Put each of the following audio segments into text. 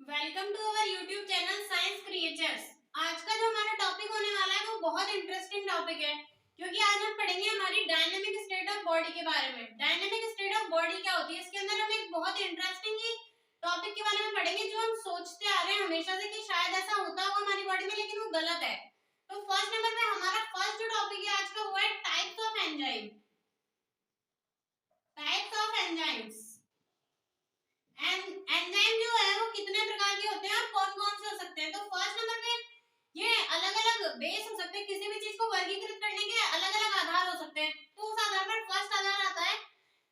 Welcome to our YouTube channel science creatures. आज का जो हमारा टॉपिक होने वाला है वो बहुत इंटरेस्टिंग टॉपिक है, क्योंकि आज हम पढ़ेंगे हमारी डायनेमिक स्टेट ऑफ बॉडी के बारे में। डायनेमिक स्टेट ऑफ बॉडी क्या होती है, इसके अंदर हम एक बहुत इंटरेस्टिंग टॉपिक के बारे में पढ़ेंगे जो हम सोचते आ रहे हैं हमेशा से कि शायद ऐसा होता होगा हमारी बॉडी में, लेकिन वो गलत है। तो फर्स्ट नंबर पे हमारा फर्स्ट जो टॉपिक है आज का वो है types of enzyme. Types of enzymes. Enzyme जो है वो कितने प्रकार के होते हैं और कौन कौन से हो सकते हैं। तो फर्स्ट नंबर पे ये अलग अलग बेस हो सकते हैं, किसी भी चीज को वर्गीकृत करने के अलग अलग आधार हो सकते हैं। तो उस आधार पर फर्स्ट आधार आता है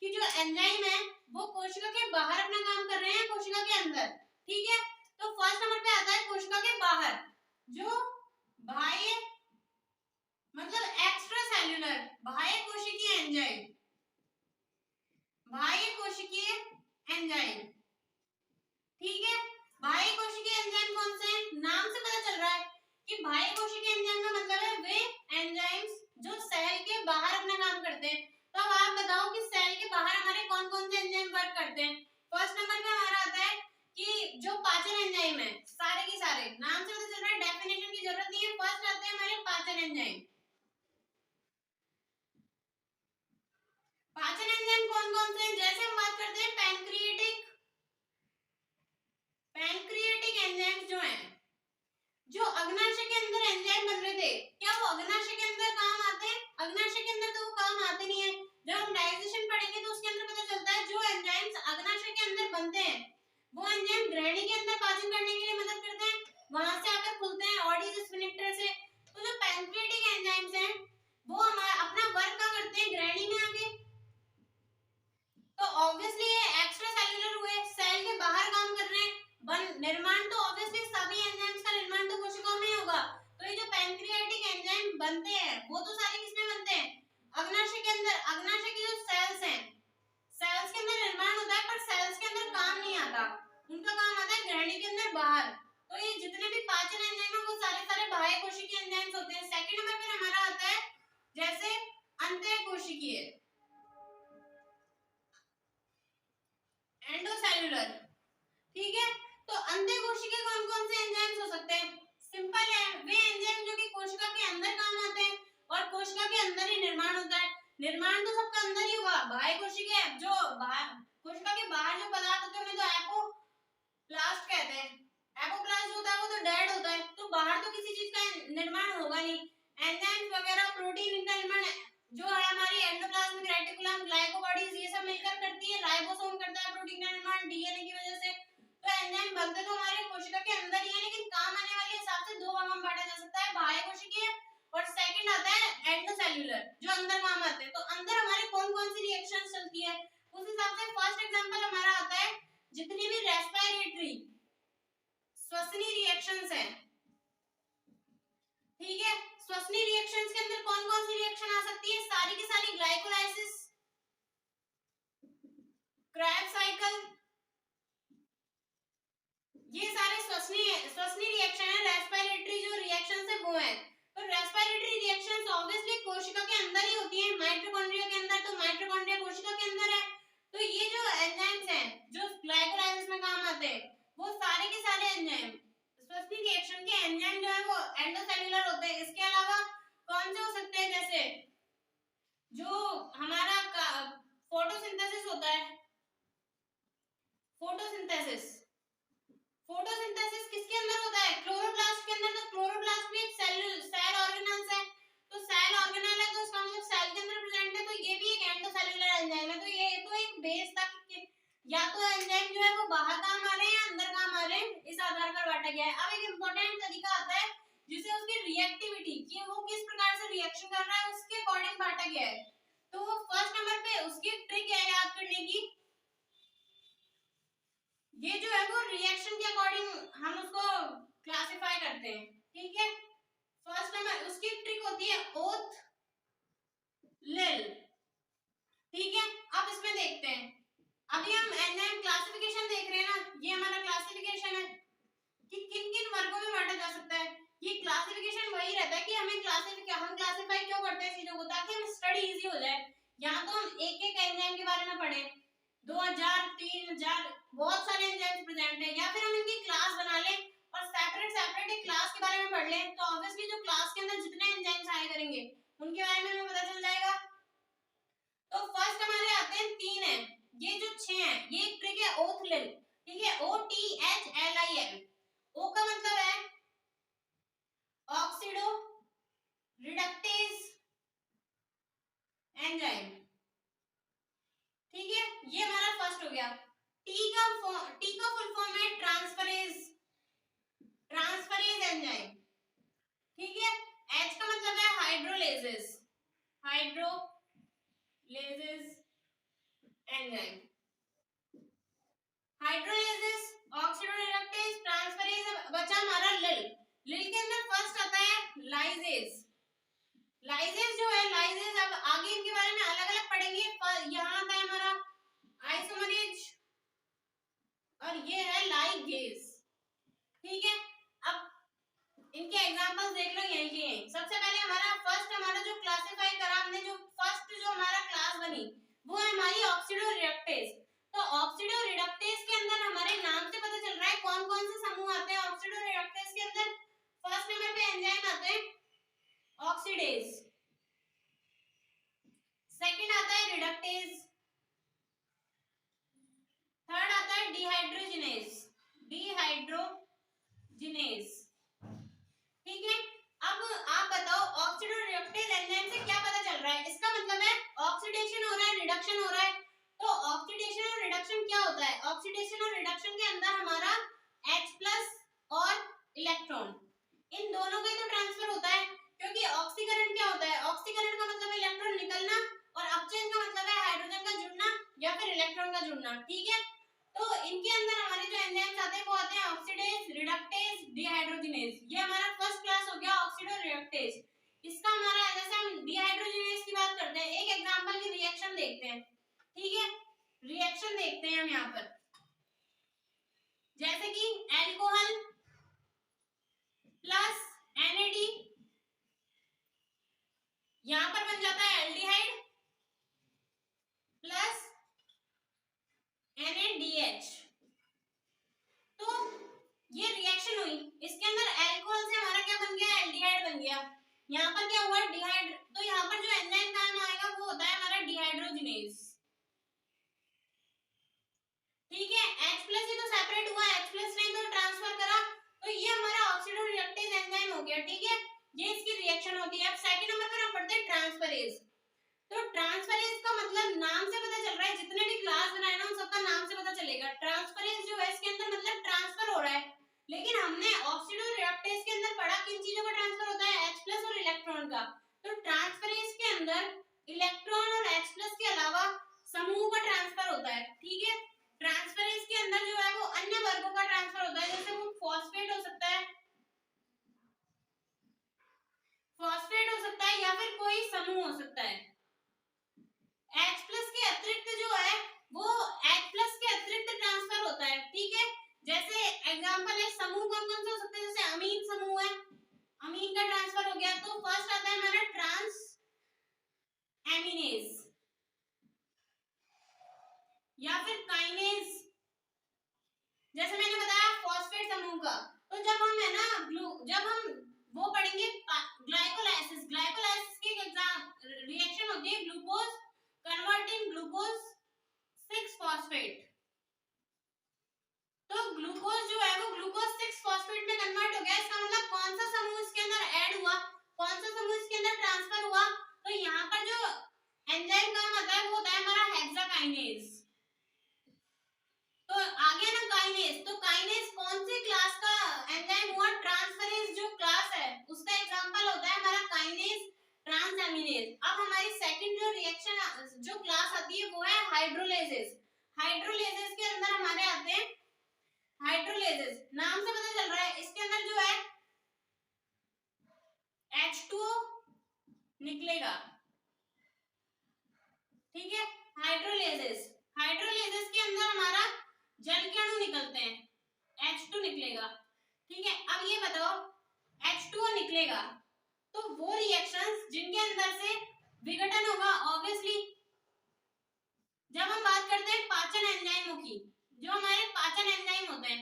कि जो एंजाइम है वो कोशिका के बाहर अपना काम कर रहे हैं कोशिका के अंदर। ठीक है, तो फर्स्ट नंबर पे आता है कोशिका के बाहर, जो बाह्य मतलब एक्स्ट्रा सेल्यूलर बाह्य कोशिकीय एंजाइम। बाह्य कोशिकीय एंजाइम, ठीक है। बाह्य कोशिकीय एंजाइम कौन से हैं? नाम से पता चल रहा है कि बाह्य कोशिकीय एंजाइम का मतलब है वे एंजाइम्स जो सेल के बाहर अपना काम करते हैं। तो अब आप बताओ कि सेल के बाहर हमारे कौन कौन से एंजाइम वर्क करते हैं। फर्स्ट नंबर पे हमारा आता है कि जो पाचन एंजाइम है, सारे के सारे नाम से पता चल रहा है, डेफिनेशन की जरूरत नहीं है। फर्स्ट आते हैं हमारे पाचन एंजाइम। पाचन एंजाइम कौन कौन से हैं? जैसे हम बात करते हैं पैनक्रिएटिक एंजाइम्स जो हैं, जो अग्नाशय के अंदर एंजाइम बन रहे थे, क्या वो अग्नाशय के अंदर काम आते हैं? अग्नाशय के अंदर तो वो काम आते नहीं है। जब हम डाइजेशन पढ़ेंगे तो उसके अंदर पता चलता है जो एंजाइम्स अग्नाशय के अंदर बनते हैं वो एंजाइम ग्रहणी के अंदर पाचन करने के लिए मदद करते हैं, वहां से आकर खुलते हैं ऑडिज स्फिंक्टर से। तो जो पैनक्रिएटिक एंजाइम्स हैं वो हमारा अपना वर्क का करते हैं ग्रहणी में आके। तो ऑब्वियसली ये एक्स्ट्रा सेल्यूलर हुए, सेल के बाहर काम कर रहे हैं। निर्माण तो ऑब्वियसली सभी एंजाइम्स का निर्माण तो कोशिकाओं में ही होगा। तो ये जो पैनक्रियाटिक एंजाइम बनते हैं वो तो सारे किसमें बनते हैं? अग्नाशय के अंदर। अग्नाशय की जो सेल्स हैं, सेल्स के अंदर निर्माण होता है, पर सेल्स के अंदर काम नहीं आता, उनका काम आता है ग्रहणी के अंदर बाहर। तो ये जितने भी पाचन एंजाइम है वो सारे सारे बाह्य कोशिकीय एंजाइम्स होते हैं। सेकंड नंबर पर हमारा आता है जैसे अंतःकोशिकीय, एंडोसेल्यूलर। ठीक है, तो अंतःकोशिकीय कौन कौन से एंजाइम्स हो सकते हैं? सिंपल है, वे एंजाइम जो कि कोशिका के अंदर काम आते हैं और कोशिका के अंदर ही निर्माण होता है। निर्माण तो सबका अंदर ही हुआ। बाह्य कोशिकीय जो कोशिका के बाहर जो पदार्थ होते हैं उन्हें तो एपोप्लास्ट कहते हैं। एपोप्लास्ट होता है वो तो डेड होता है, तो बाहर तो किसी चीज का निर्माण होगा नहीं। एंजाइम्स वगैरह प्रोटीन इनका निर्माण जो है हमारी एंडोप्लाज्मिक रेटिकुलम, ग्लाइकोबॉडीज ये सब मिलकर करती है। राइबोसोम करता है प्रोटीन का निर्माण डीएनए की वजह से। तो एंजाइम बनते तो हमारे कोशिका के अंदर ही है, लेकिन काम आने वाले हिसाब से दो भागों में बांटा जा सकता है, बाह्य कोशिकीय और सेकंड आता है एंडोसेल्यूलर जो अंदर काम आते हैं। तो अंदर हमारे कौन कौन सी रिएक्शंस चलती है उस हिसाब से फर्स्ट एग्जांपल हमारा आता है जितनी भी रेस्पिरेटरी श्वसनीय रिएक्शंस हैं। ठीक है, श्वसनीय रिएक्शंस के अंदर कौन कौन सी रिएक्शन आ सकती है? सारी की सारी ग्लाइकोलाइसिस, क्रेब्स साइकिल, ये सारे श्वसनीय रिएक्शन है। रेस्पिरेटरी जो रिएक्शंस है वो है। तो रेस्पिरेटरी रिएक्शंस ऑब्वियसली कोशिका के अंदर ही होती है, माइटोकॉन्ड्रिया के अंदर। तो माइटोकॉन्ड्रिया कोशिका के अंदर है। तो ये जो एंजाइम्स हैं जो ग्लाइकोलाइसिस में काम आते हैं वो सारे के सारे एंजाइम श्वसनीय रिएक्शन के एंजाइम जो है वो एंडोसेल्यूलर होते हैं। इसके अलावा कौन से हो सकते हैं? जैसे जो हमारा फोटोसिंथेसिस होता है, फोटोसिंथेसिस किसके अंदर होता है? क्लोरोप्लास्ट के अंदर। तो क्लोरोप्लास्ट भी एक सेल ऑर्गेनल्स है। तो सेल ऑर्गेनल है तो इसका मतलब सेल के अंदर प्रेजेंट है, तो ये भी एक एंडोसेल्यूलर एंजाइम है। तो ये तो एक बेस था कि या तो एंजाइम जो है वो बाहर काम आ रहे हैं या अंदर काम आ रहे हैं, इस आधार पर बांटा गया है। अब एक इंपॉर्टेंट तरीका आता है जिसे उसकी रिएक्टिविटी कि वो किस प्रकार से रिएक्शन कर रहा है उसके अकॉर्डिंग बांटा गया है। तो फर्स्ट नंबर पे उसकी ट्रिक है याद करने की, ये जो है वो रिएक्शन के अकॉर्डिंग हम उसको क्लासिफाई करते हैं। ठीक है, फर्स्ट नंबर उसकी ट्रिक होती है ओथ लेल। ठीक है, अब इसमें देखते हैं, अभी हम एंजाइम क्लासिफिकेशन देख रहे हैं ना, ये हमारा क्लासिफिकेशन है कि किन किन वर्गों में बांटा जा सकता है। ये क्लासिफिकेशन वही रहता है कि हम क्लासिफाई क्यों करते हैं चीजों को, ताकि हम स्टडी इजी हो जाए। यहाँ तो हम एक एक एंजाइम के बारे में पढ़े, 2000 3000 बहुत सारे एंजाइम्स प्रेजेंट है, या फिर हम इनकी क्लास तो फर्स्ट हमारे आते हैं 3 है, ये जो 6 है ये एक ट्रिक है ओथलिल, ठीक है, OTHLIL। ओ का मतलब है ऑक्सीडो रिडक्टेज एंजाइम, ठीक है, ये हमारा फर्स्ट हो गया। टी का फुल फॉर्म है ट्रांसफरेज एंजाइम, ठीक है। एच का मतलब है hydrolases enzyme, hydrolases, oxido reductase, transferase. बचा हमारा लिल के अंदर फर्स्ट आता है लाइजेज। लाइजेज जो है, लाइजेज अब आगे इनके बारे में अलग अलग पढ़ेंगे, पर यहाँ आता है हमारा आइसोमरेज और ये है लाइगेज, ठीक है। अब इनके एग्जांपल्स देख लो यहीं के हैं। सबसे पहले हमारा जो क्लासिफाई करा हमने, जो फर्स्ट जो हमारा क्लास बनी वो है हमारी ऑक्सीडो रिडक्टेज। तो ऑक्सीडो रिडक्टेज के अंदर हमारे नाम से पता चल रहा है कौन कौन से समूह आते हैं ऑक्सीडो रिडक्टेज के अंदर। फर्स्ट नंबर पे एंजाइम आते हैं ऑक्सीडेज, सेकंड आता है रिडक्टेज, थर्ड आता है डिहाइड्रोजिनेज, ठीक है। अब आप बताओ ऑक्सीडो रिडक्टेज एंजाइम से क्या पता चल रहा है, इसका मतलब है ऑक्सीडेशन हो रहा है, रिडक्शन हो रहा है। तो ऑक्सीडेशन और रिडक्शन क्या होता है, ऑक्सीडेशन और रिडक्शन के अंदर हमारा H+ और इलेक्ट्रॉन, इन दोनों का ही तो ट्रांसफर होता है, क्योंकि ऑक्सीकरण क्या होता है, ऑक्सीकरण का मतलब है इलेक्ट्रॉन निकलना और अपचयन का मतलब है हाइड्रोजन का जुड़ना या फिर इलेक्ट्रॉन का जुड़ना, ठीक है। तो इनके अंदर हमारे जो एंजाइम्स आते हैं वो आते हैं ऑक्सीडेज, रिडक्टेज, डिहाइड्रोजिनेज। ये हमारा फर्स्ट क्लास हो गया ऑक्सीडो रिडक्टेज। इसका हमारा, जैसे हम डिहाइड्रोजिनेज की बात करते हैं, एक एग्जांपल की रिएक्शन देखते हैं, ठीक है। रिएक्शन देखते हैं हम यहाँ पर, जैसे कि एल्कोहल प्लस NAD, यहाँ पर बन जाता है एल्डिहाइड प्लस NaDH। तो ये रिएक्शन हुई, इसके अंदर अल्कोहल से हमारा क्या बन गया, एल्डिहाइड बन गया। यहाँ पर क्या हुआ, डिहाइड। तो यहाँ पर जो एंजाइम काम आएगा वो होता है हमारा डिहाइड्रोजिनेज, ठीक है। H+ ही तो सेपरेट हुआ, H+ ने तो ट्रांसफर करा, तो ये हमारा ऑक्सीडो रिडक्टेज एंजाइम हो गया, ठीक है। ये इसकी रिएक्शन होती है। अब सेकंड नंबर पर हम पढ़ते हैं ट्रांसफरेज। तो ट्रांसफरेज का मतलब नाम से पता चल रहा है, जितने भी क्लास बनाए ना उन सबका नाम से पता चलेगा। ट्रांसफरेज जो है इसके अंदर मतलब ट्रांसफर हो रहा है, लेकिन हमने ऑक्सीडो रिडक्टेज के अंदर पढ़ा किन चीजों का ट्रांसफर होता है, H+ और इलेक्ट्रॉन का। तो ट्रांसफरेज के अंदर इलेक्ट्रॉन और H+ के अलावा समूह का ट्रांसफर होता है, ठीक है। ट्रांसफरेज के अंदर जो है वो अन्य वर्गों का ट्रांसफर होता है, जैसे वो फॉस्फेट हो सकता है, या फिर कोई समूह हो सकता है। H+ के अतिरिक्त जो है वो H+ के अतिरिक्त ट्रांसफर होता है, ठीक है। जैसे एग्जांपल है, समूह कौन कौन से हो सकते हैं, जैसे अमीन समूह है, अमीन का ट्रांसफर हो गया। तो फर्स्ट आता है हमारा ट्रांस एमिनेज या फिर काइनेज। जैसे मैंने बताया फॉस्फेट समूह का, तो जब हम है ना जब हम वो पढ़ेंगे ग्लाइकोलाइसिस की एग्जाम रिएक्शन होती है ग्लूकोज कन्वर्टिंग ग्लूकोज 6 फॉस्फेट। तो ग्लूकोज जो है वो ग्लूकोज 6 फॉस्फेट में कन्वर्ट हो गया, इसका मतलब कौन सा समूह इसके अंदर ऐड हुआ, कौन सा समूह इसके अंदर ट्रांसफर हुआ। तो यहाँ पर जो एंजाइम काम आता है वो होता है हमारा हेक्साकाइनेज। तो आगे ना काइनेज, तो काइनेज कौन सी क्लास का एंजाइम हुआ, ट्रांसफरेज जो क्लास है उसका एग्जांपल होता है हमारा काइनेज ट्रांसएमिनेज। अब हमारी सेकंड जो रिएक्शन जो क्लास आती है वो है हाइड्रोलेजेस। हाइड्रोलेजेस के अंदर हमारे आते हैं हाइड्रोलेजेस, नाम से पता चल रहा है इसके अंदर जो है H2O निकलेगा, ठीक है। हाइड्रोलेजेस के अंदर हमारा जल के अणु निकलते हैं, H2 निकलेगा, ठीक है। अब ये बताओ H2O निकलेगा तो वो रिएक्शंस जिनके अंदर से विघटन होगा, ऑब्वियसली जब हम बात करते हैं पाचन एंजाइमों की, जो हमारे पाचन एंजाइम होते हैं,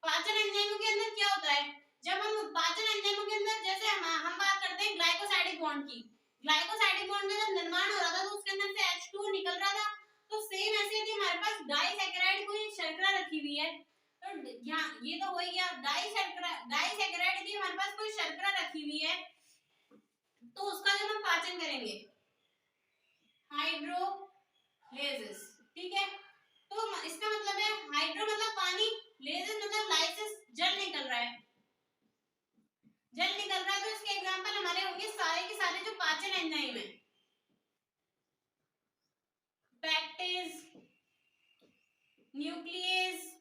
पाचन एंजाइमों के अंदर क्या होता है, जब हम पाचन एंजाइमों के अंदर जैसे हम बात करते हैं ग्लाइकोसाइडिक बॉन्ड की, ग्लाइकोसाइडिक बॉन्ड का जब निर्माण हो रहा था तो उसके अंदर से H2O निकल रहा था, तो सेम ऐसे यदि हमारे पास डाइसैकेराइड कोई शर्करा रखी हुई है, तो यहाँ ये तो हो ही गया डाइसैकेराइड, यदि हमारे पास कोई शर्करा रखी हुई है तो उसका जब हम पाचन करेंगे हाइड्रोलेसिस, ठीक है। तो इसका मतलब है हाइड्रो मतलब पानी, लेसिस मतलब लाइसिस, जल निकल रहा है, जल निकल रहा है। तो इसके एग्जांपल हमारे होंगे सारे के सारे जो पाचन एंजाइम है, पैक्टेज, न्यूक्लियस,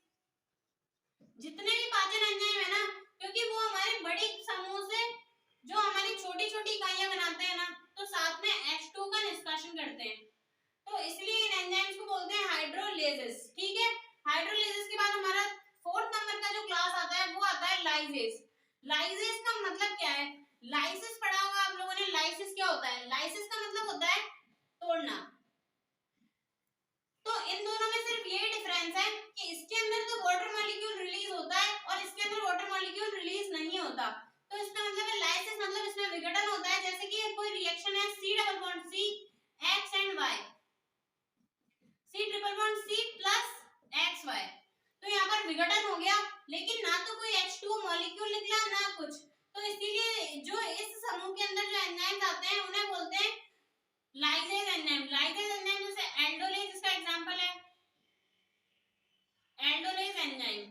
जितने भी पाचन एंजाइम है ना, क्योंकि वो हमारे बड़े समूह से जो हमारी छोटी छोटी इकाइयां बनाते हैं ना, तो साथ में H2 का निष्कासन करते हैं, तो इसलिए इन एंजाइम्स को बोलते हैं हाइड्रोलेसिस, ठीक है। हाइड्रोलेसिस के बाद हमारा 4th नंबर का जो क्लास आता है वो आता है लाइसेस। लाइसेस का मतलब क्या है? लाइसिस पढ़ा होगा आप लोगों ने, लाइसिस क्या होता है? लाइसिस का मतलब होता है तोड़ना। तो इन दोनों में सिर्फ ये डिफरेंस है कि इसके अंदर तो वाटर मॉलिक्यूल रिलीज होता है और इसके अंदर वाटर मॉलिक्यूल रिलीज नहीं होता। तो इसका मतलब है लाइसिस मतलब इसमें विघटन होता है, जैसे कि कोई रिएक्शन है C double bond C X and Y, C triple bond C plus XY, तो यहाँ पर विघटन हो गया, लेकिन ना तो कोई H2 मॉलिक्यूल निकला ना कुछ। तो इसीलिए जो इस समूह के अंदर जो एंजाइम्स आते हैं उन्हें बोलते हैं लाइसेस एंजाइम। लाइसेस एंजाइम जैसे एल्डोलेज इसका एग्जांपल है, एल्डोलेज एंजाइम,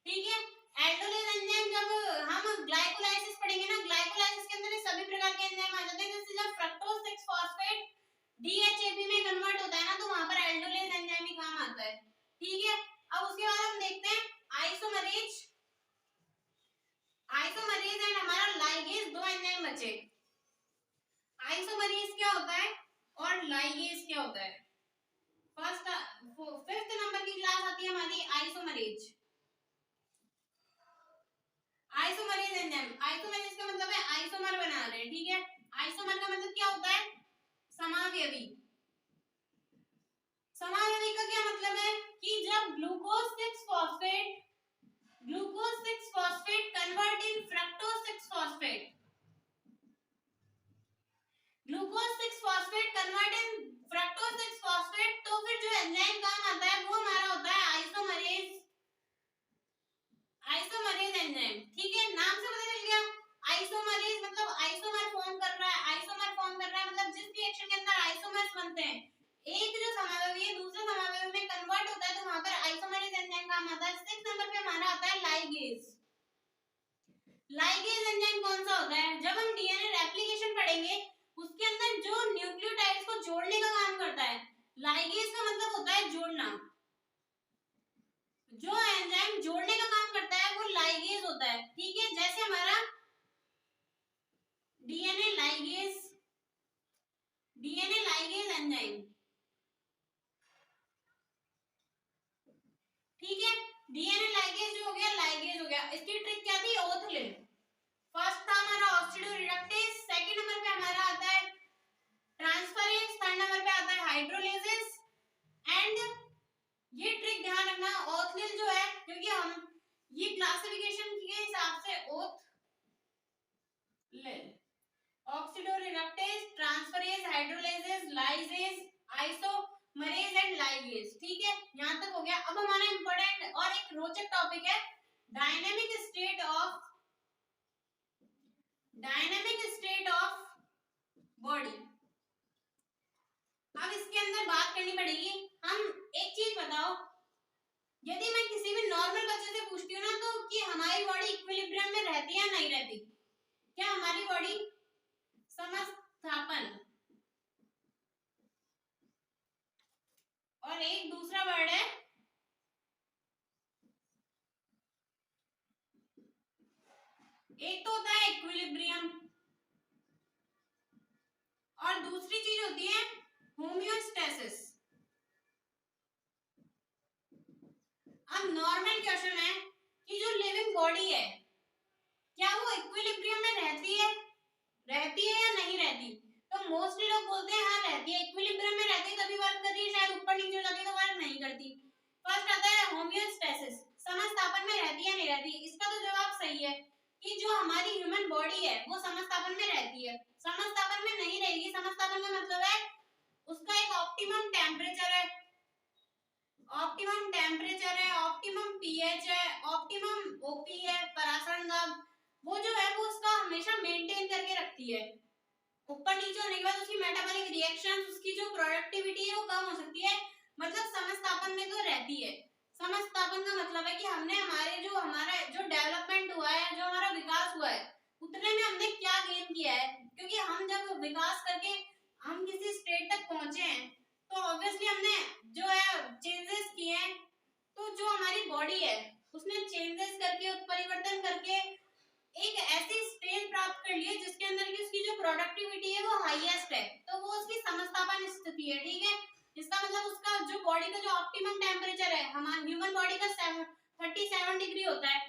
ठीक है। एल्डोलेज एंजाइम जब हम ग्लाइकोलाइसिस पढ़ेंगे ना, ग्लाइकोलाइसिस के अंदर सभी प्रकार के एंजाइम आ जाते हैं, जैसे जब फ्रक्टोज 6 फॉस्फेट DHAP में कन्वर्ट होता है ना, तो वहां पर एल्डोलेज एंजाइम ही काम आता है, ठीक है। अब उसके बाद हम देखते हैं आइसोमरेज, आइसोमरेज एंड हमारा लाइगेज, दो एंजाइम बचे। आइसोमरेज क्या होता है और लाइगेज क्या होता है? फर्स्ट 5th नंबर की क्लास आती है हमारी आइसोमरेज। आइसोमरेज एंजाइम, आइसोमरेज का मतलब है आइसोमर बना रहे हैं, ठीक है। आइसोमर का मतलब क्या होता है? समावयवी। समावयवी का क्या मतलब है कि जब glucose 6 phosphate convert in fructose 6 phosphate, glucose 6 phosphate convert in fructose 6 phosphate, तो फिर जो एंजाइम काम आता है वो हमारा होता है आइसोमरेज, आइसोमरेज एंजाइम, ठीक है। नाम से पता चल गया, आइसोमरेज मतलब आइसोमर फॉर्म कर रहा है, आइसोमर फॉर्म कर रहा है मतलब जिस रिएक्शन के अंदर आइसोमर्स बनते हैं, एक जो समावयवी है दूसरे समावयवी में कन्वर्ट होता है, तो वहां पर आइसोमरेज एंजाइम काम आता है। 6 नंबर पे हमारा आता है लाइगेज। लाइगेज एंजाइम कौन सा होता है? जब हम डीएनए रेप्लिकेशन पढ़ेंगे उसके अंदर जो न्यूक्लियोटाइड्स को जोड़ने का काम करता है, लाइगेज का मतलब होता है जोड़ना, जो एंजाइम जोड़ने का काम करता है वो लाइगेज होता है, ठीक है। जैसे हमारा डीएनए लाइगेज एंजाइम, ठीक है। डीएनए लाइगेज जो हो गया, लाइगेज हो गया। इसकी ट्रिक क्या थी? ओथलिन। फर्स्ट था हमारा ऑक्सीडोरिडक्टेज, सेकंड नंबर पे हमारा आता है ट्रांसफरेज, थर्ड नंबर पे आता है हाइड्रोलेसिस। एंड ये ट्रिक ध्यान रखना, ओथलिन जो है, क्योंकि हम ये क्लासिफिकेशन के हिसाब से ओथलिन, oxidoreductase, transferase, hydrolases, lyases, isomerase and ligase, ठीक है। यहां तक हो गया। अब हमारा इंपॉर्टेंट और एक रोचक टॉपिक है डायनेमिक स्टेट ऑफ बॉडी। अब इसके अंदर बात करनी पड़ेगी। हम एक चीज बताओ, यदि मैं किसी भी नॉर्मल बच्चे से पूछती हूँ ना, तो कि हमारी बॉडी इक्विलिब्रियम में रहती है या नहीं रहती? क्या हमारी बॉडी समस्थापन, और एक दूसरा वर्ड है एक तो होता है इक्विलिब्रियम और दूसरी चीज होती है होमियोस्टेसिस। अब नॉर्मल क्वेश्चन है कि जो लिविंग बॉडी है क्या वो इक्विलिब्रियम में रहती है या नहीं रहती? तो मोस्टली लोग बोलते हैं हाँ रहती है, इक्विलिब्रियम में रहती है, कभी वर्क कर रही है, शायद ऊपर नीचे हो जाती है तो वर्क नहीं करती। फर्स्ट आता है होमियोस्टेसिस, समस्थापन में रहती है या नहीं रहती? इसका तो जवाब सही है कि जो हमारी ह्यूमन बॉडी है वो समस्थापन में रहती है। समस्थापन में नहीं रहेगी, समस्थापन का मतलब है उसका एक ऑप्टिमम टेम्परेचर है, ऑप्टिमम पीएच है, ऑप्टिमम ओपी है, परासरण दाब, वो जो है वो उसका हमेशा मेंटेन करके रखती है। ऊपर नीचे होने के बाद उसकी मेटाबॉलिक रिएक्शन, उसकी जो प्रोडक्टिविटी है वो कम हो सकती है, मतलब समस्थापन में तो रहती है। समस्थापन का मतलब है कि हमने हमारा जो डेवलपमेंट हुआ है, जो हमारा विकास हुआ है, उतने में हमने क्या गेन किया है, क्योंकि हम जब विकास करके हम किसी स्टेट तक पहुंचे हैं तो ऑब्वियसली हमने जो है चेंजेस किए हैं, तो जो हमारी बॉडी है उसने चेंजेस करके, परिवर्तन करके एक ऐसी स्टेज प्राप्त कर ली है जिसके अंदर की उसकी जो प्रोडक्टिविटी है वो हाईएस्ट है, तो वो उसकी समस्थापन स्थिति है। ठीक है, इसका मतलब उसका जो बॉडी का जो ऑप्टिमम टेम्परेचर है, हमारे ह्यूमन बॉडी का 37 डिग्री होता है,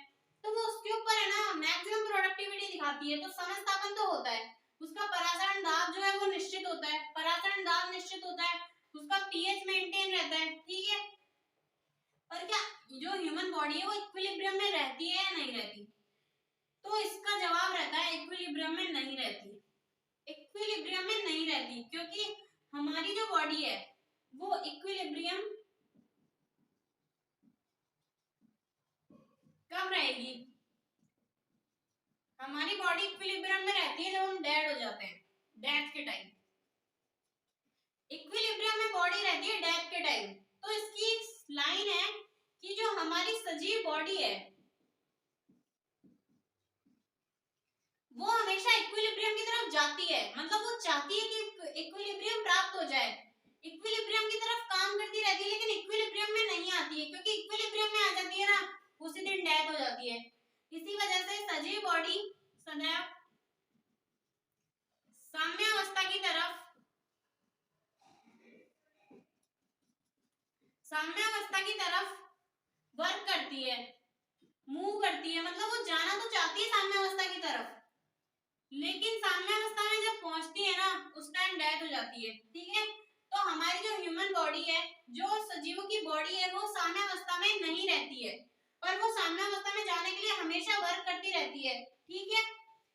तो वो उसके ऊपर है ना मैक्सिमम प्रोडक्टिविटी दिखाती है, तो समस्थापन तो होता है। उसका परासरण दाब जो है वो निश्चित होता है, परासरण दाब निश्चित होता है, उसका पीएच मेंटेन रहता है। ठीक है, पर क्या जो ह्यूमन बॉडी है वो इक्विलिब्रियम में रहती है या नहीं रहती? तो इसका जवाब रहता है इक्विलिब्रियम में नहीं रहती, इक्विलिब्रियम में नहीं रहती, क्योंकि हमारी जो बॉडी है वो इक्विलिब्रियम कब रहेगी? हमारी बॉडी इक्विलिब्रियम में रहती है जब हम डेड हो जाते हैं, डेथ के टाइम इक्विलिब्रियम में बॉडी रहती है, डेथ के टाइम। तो इसकी एक लाइन है कि जो हमारी सजीव बॉडी है वो हमेशा इक्विलिब्रियम की तरफ जाती है, मतलब वो चाहती है कि इक्विलिब्रियम प्राप्त हो जाए, इक्विलिब्रियम की तरफ काम करती रहती है, लेकिन इक्विलिब्रियम में नहीं आती है, क्योंकि इक्विलिब्रियम में आ जाती है ना उसी दिन डेथ हो जाती है। इसी वजह से सजीव बॉडी सदैव साम्यावस्था की तरफ वर्क करती है, मूव करती है, मतलब वो जाना तो चाहती है साम्यावस्था की तरफ, लेकिन साम्यावस्था में जब पहुंचती है ना उस टाइम डेथ हो जाती है। ठीक है, तो हमारी जो ह्यूमन बॉडी है, जो सजीवों की बॉडी है, वो साम्यावस्था में नहीं रहती है, पर वो साम्यावस्था में जाने के लिए हमेशा वर्क करती रहती है। ठीक है,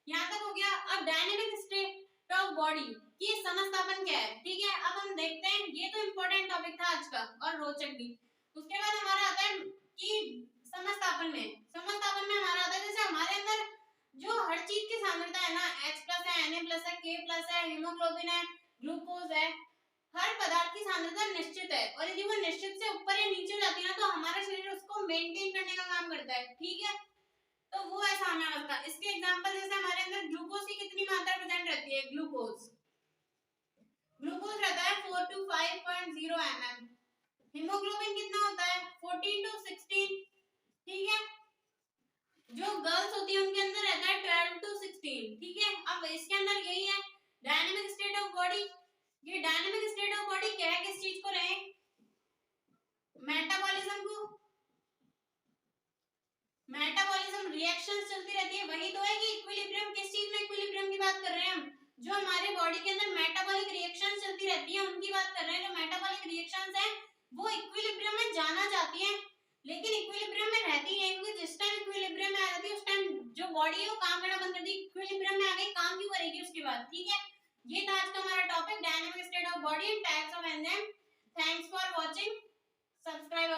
यहाँ तक हो गया। अब डायनेमिक स्टेट ऑफ बॉडी की समस्थापन क्या है? ठीक है, अब हम देखते हैं, ये तो इम्पोर्टेंट टॉपिक था आज का और रोचक भी। उसके बाद हमारा आता है कि समस्थापन में हमारा आता है जैसे हमारे अंदर जो हर चीज की सांद्रता है ना, H+ है, Na+ है, K+ है, हीमोग्लोबिन है, ग्लूकोज है, हर पदार्थ की सांद्रता निश्चित है, और यदि वो निश्चित से ऊपर या नीचे हो जाती है ना तो हमारा शरीर उसको मेंटेन करने का काम करता है। ठीक है, तो वो है साम्यावस्था। इसके एग्जांपल जैसे हमारे अंदर ग्लूकोज की कितनी मात्रा प्रेजेंट रहती है? ग्लूकोज रहता है 4 to 5.0 mm। हीमोग्लोबिन कितना होता है? 14 to 16। ठीक है, जो गर्ल्स होती है उनके अंदर रहता है 12 to 16। ठीक है, अब इसके अंदर यही है डायनेमिक स्टेट ऑफ बॉडी। ये डायनेमिक स्टेट ऑफ बॉडी क्या है, किस चीज को रहे? मेटाबॉलिज्म को, मेटाबॉलिज्म रिएक्शंस चलती रहती है, वही तो है कि इक्विलिब्रियम, किस चीज में इक्विलिब्रियम की बात कर रहे हैं हम? जो हमारे बॉडी के अंदर मेटाबॉलिक रिएक्शंस चलती रहती है उनकी बात कर रहे हैं। जो मेटाबॉलिक रिएक्शंस हैं वो इक्विलिब्रियम में जाना चाहती हैं, लेकिन इक्विलिब्रियम में रहती है, क्योंकि जिस टाइम इक्विलिब्रियम में आ जाती है उस टाइम जो बॉडी है वो काम करना बंद कर दी, इक्विलिब्रियम में आ गई, काम क्यों करेगी उसके बाद? ठीक है, ये था आज का हमारा topic, dynamic state of body and types of enzyme. Thanks for watching, subscribe